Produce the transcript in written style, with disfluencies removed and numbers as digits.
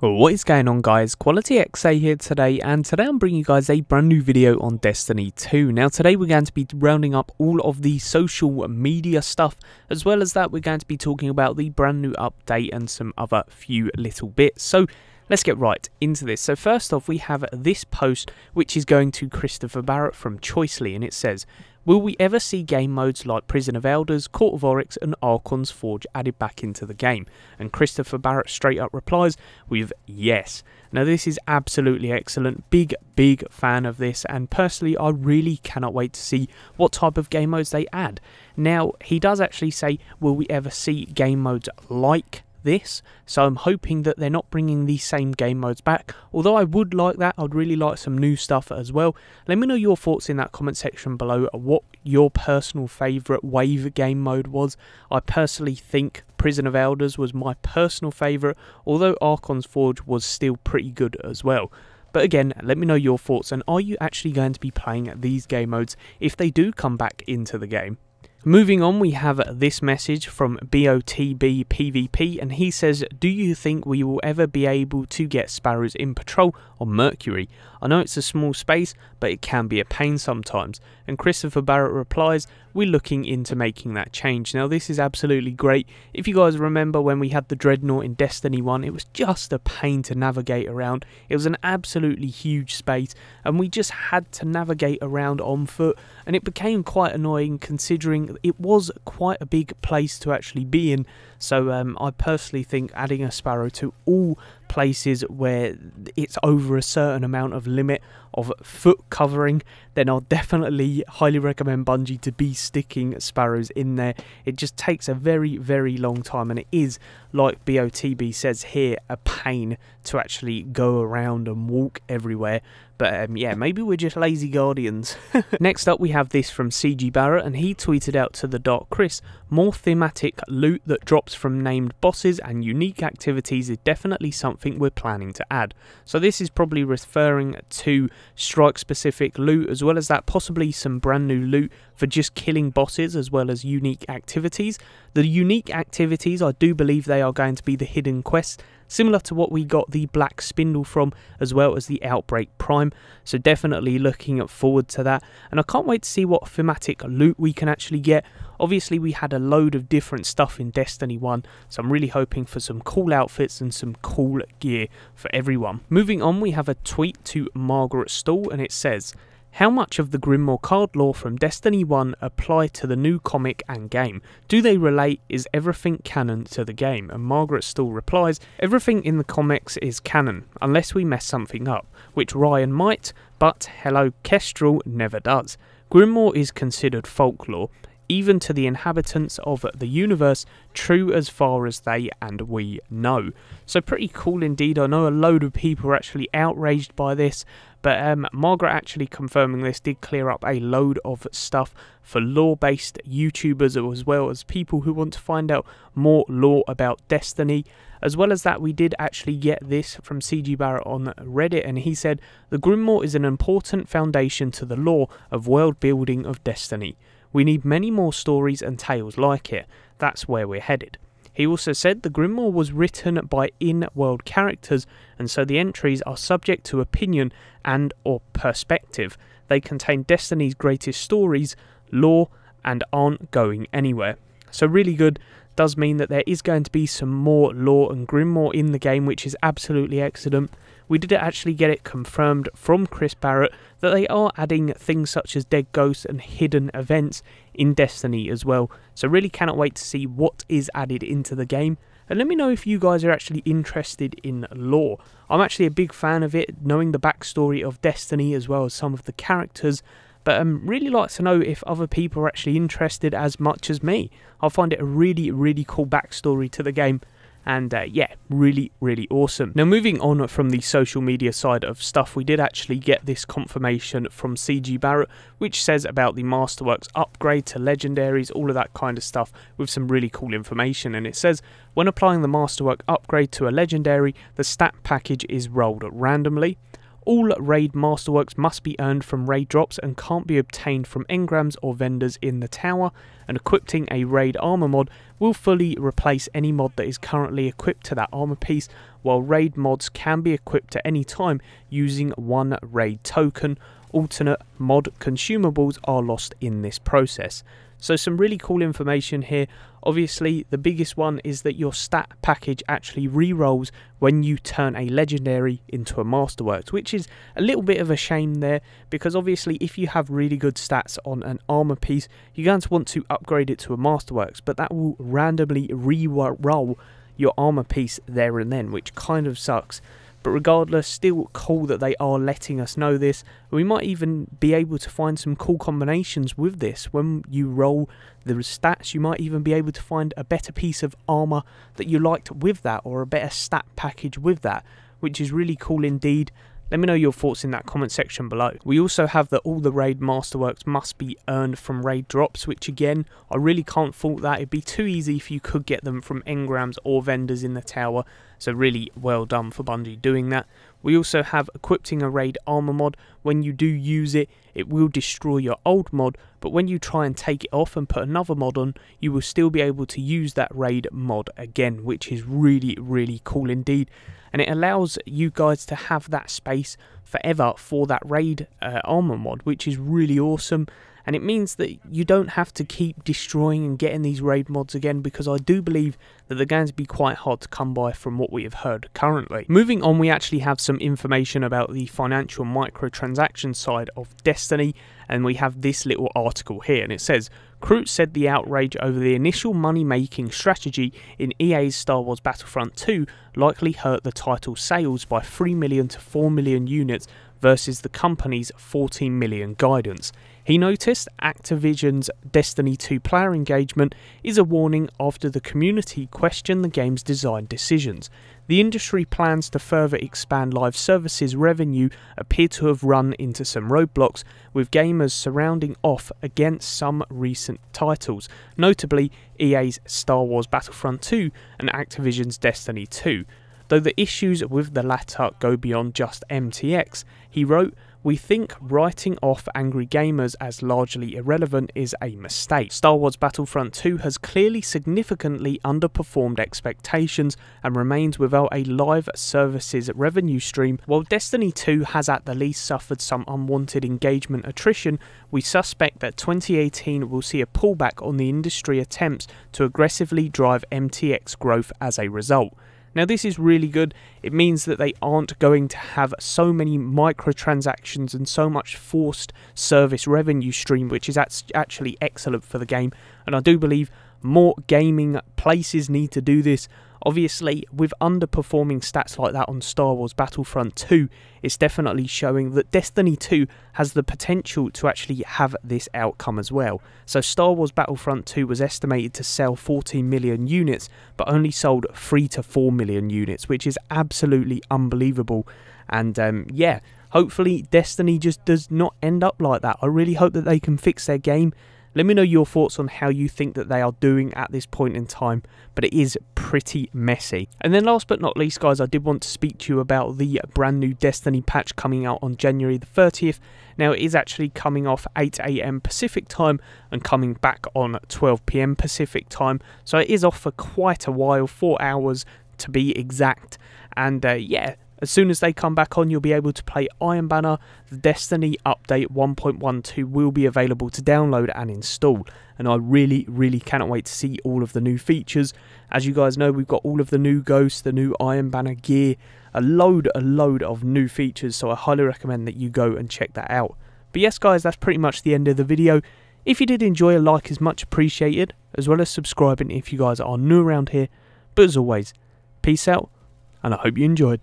What is going on, guys? Quality XA here today, and today I'm bringing you guys a brand new video on Destiny 2. Now today we're going to be rounding up all of the social media stuff, as well as that we're going to be talking about the brand new update and some other few little bits. So let's get right into this. So first off, we have this post which is going to Christopher Barrett from Choicely, and it says, will we ever see game modes like Prison of Elders, Court of Oryx and Archons Forge added back into the game? And Christopher Barrett straight up replies with yes. Now this is absolutely excellent, big fan of this, and personally I really cannot wait to see what type of game modes they add. Now he does actually say, will we ever see game modes like this? So I'm hoping that they're not bringing these same game modes back, although I would like that. I'd really like some new stuff as well. Let me know your thoughts in that comment section below, what your personal favourite wave game mode was. I personally think Prison of Elders was my personal favourite, although Archons Forge was still pretty good as well. But again, let me know your thoughts, and are you actually going to be playing these game modes if they do come back into the game? Moving on, we have this message from BOTB PvP, and he says, do you think we will ever be able to get Sparrows in patrol on Mercury? I know it's a small space, but it can be a pain sometimes. And Christopher Barrett replies, we're looking into making that change. Now this is absolutely great. If you guys remember when we had the Dreadnought in Destiny 1, it was just a pain to navigate around. It was an absolutely huge space, and we just had to navigate around on foot, and it became quite annoying considering it was quite a big place to actually be in. So I personally think adding a Sparrow to all places where it's over a certain amount of limit of foot covering, then I'll definitely highly recommend Bungie to be sticking Sparrows in there. It just takes a very long time, and it is, like BOTB says here, a pain to actually go around and walk everywhere. But yeah, maybe we're just lazy guardians. Next up we have this from CG Barrett, and he tweeted out to the Dark Chris, more thematic loot that drops from named bosses and unique activities is definitely something we're planning to add. So this is probably referring to strike specific loot, as well as that possibly some brand new loot for just killing bosses, as well as unique activities. The unique activities, I do believe they are going to be the hidden quests, similar to what we got the Black Spindle from, as well as the Outbreak Prime. So definitely looking forward to that, and I can't wait to see what thematic loot we can actually get. Obviously we had a load of different stuff in Destiny 1, so I'm really hoping for some cool outfits and some cool gear for everyone. Moving on, we have a tweet to Margaret Stoll, and it says, how much of the Grimoire card lore from Destiny 1 apply to the new comic and game? Do they relate? Is everything canon to the game? And Margaret Stoll replies, everything in the comics is canon, unless we mess something up, which Ryan might, but hello Kestrel never does. Grimoire is considered folklore, even to the inhabitants of the universe, true as far as they and we know. So pretty cool indeed. I know a load of people are actually outraged by this, but Margaret actually confirming this did clear up a load of stuff for lore-based YouTubers, as well as people who want to find out more lore about Destiny. As well as that, we did actually get this from CG Barrett on Reddit, and he said, the Grimoire is an important foundation to the lore of world building of Destiny. We need many more stories and tales like it. That's where we're headed. He also said the Grimoire was written by in-world characters, and so the entries are subject to opinion and or perspective. They contain Destiny's greatest stories, lore, and aren't going anywhere. So really good. Does mean that there is going to be some more lore and Grimoire in the game, which is absolutely excellent. We did actually get it confirmed from Chris Barrett that they are adding things such as dead ghosts and hidden events in Destiny as well. So really cannot wait to see what is added into the game. And let me know if you guys are actually interested in lore. I'm actually a big fan of it, knowing the backstory of Destiny as well as some of the characters. But really like to know if other people are actually interested as much as me. I find it a really cool backstory to the game. And yeah, really awesome. Now moving on from the social media side of stuff, we did actually get this confirmation from CG Barrett, which says about the Masterworks upgrade to legendaries, all of that kind of stuff, with some really cool information. And it says, when applying the Masterwork upgrade to a legendary, the stat package is rolled randomly. All raid masterworks must be earned from raid drops and can't be obtained from engrams or vendors in the tower, and equipping a raid armor mod will fully replace any mod that is currently equipped to that armor piece while raid mods can be equipped at any time using one raid token. Alternate mod consumables are lost in this process. So some really cool information here. Obviously the biggest one is that your stat package actually re-rolls when you turn a legendary into a Masterworks, which is a little bit of a shame there, because obviously if you have really good stats on an armor piece, you're going to want to upgrade it to a Masterworks, but that will randomly re-roll your armor piece there and then, which kind of sucks. But regardless, still cool that they are letting us know this. We might even be able to find some cool combinations with this. When you roll the stats, you might even be able to find a better piece of armor that you liked with that, or a better stat package with that, which is really cool indeed. Let me know your thoughts in that comment section below. We also have that all the raid Masterworks must be earned from raid drops, which again, I really can't fault that. It'd be too easy if you could get them from engrams or vendors in the tower. So really well done for Bungie doing that. We also have equipping a raid armor mod. When you do use it, it will destroy your old mod, but when you try and take it off and put another mod on, you will still be able to use that raid mod again, which is really, really cool indeed. And it allows you guys to have that space forever for that raid armor mod, which is really awesome. And it means that you don't have to keep destroying and getting these raid mods again, because I do believe that they're going to be quite hard to come by from what we have heard currently. Moving on, we actually have some information about the financial microtransaction side of Destiny, and we have this little article here, and it says, Kroot said the outrage over the initial money-making strategy in EA's Star Wars Battlefront 2 likely hurt the title's sales by 3 million to 4 million units versus the company's 14 million guidance. He noticed Activision's Destiny 2 player engagement is a warning after the community questioned the game's design decisions. The industry plans to further expand live services revenue appear to have run into some roadblocks, with gamers surrounding off against some recent titles, notably EA's Star Wars Battlefront 2 and Activision's Destiny 2. Though the issues with the latter go beyond just MTX, he wrote, "We think writing off angry gamers as largely irrelevant is a mistake. Star Wars Battlefront 2 has clearly significantly underperformed expectations and remains without a live services revenue stream. While Destiny 2 has at the least suffered some unwanted engagement attrition, we suspect that 2018 will see a pullback on the industry attempts to aggressively drive MTX growth as a result." Now this is really good. It means that they aren't going to have so many microtransactions and so much forced service revenue stream, which is actually excellent for the game. And I do believe more gaming places need to do this. Obviously, with underperforming stats like that on Star Wars Battlefront 2, it's definitely showing that Destiny 2 has the potential to actually have this outcome as well. So Star Wars Battlefront 2 was estimated to sell 14 million units, but only sold 3 to 4 million units, which is absolutely unbelievable. And yeah, hopefully Destiny just does not end up like that. I really hope that they can fix their game. Let me know your thoughts on how you think that they are doing at this point in time, but it is pretty messy. And then last but not least, guys, I did want to speak to you about the brand new Destiny patch coming out on January the 30th. Now, it is actually coming off 8 AM Pacific time and coming back on 12 PM Pacific time. So it is off for quite a while, 4 hours to be exact. And yeah, as soon as they come back on, you'll be able to play Iron Banner. The Destiny update 1.12 will be available to download and install. And I really, really cannot wait to see all of the new features. As you guys know, we've got all of the new ghosts, the new Iron Banner gear, a load of new features. So I highly recommend that you go and check that out. But yes, guys, that's pretty much the end of the video. If you did enjoy, a like is much appreciated, as well as subscribing if you guys are new around here. But as always, peace out, and I hope you enjoyed.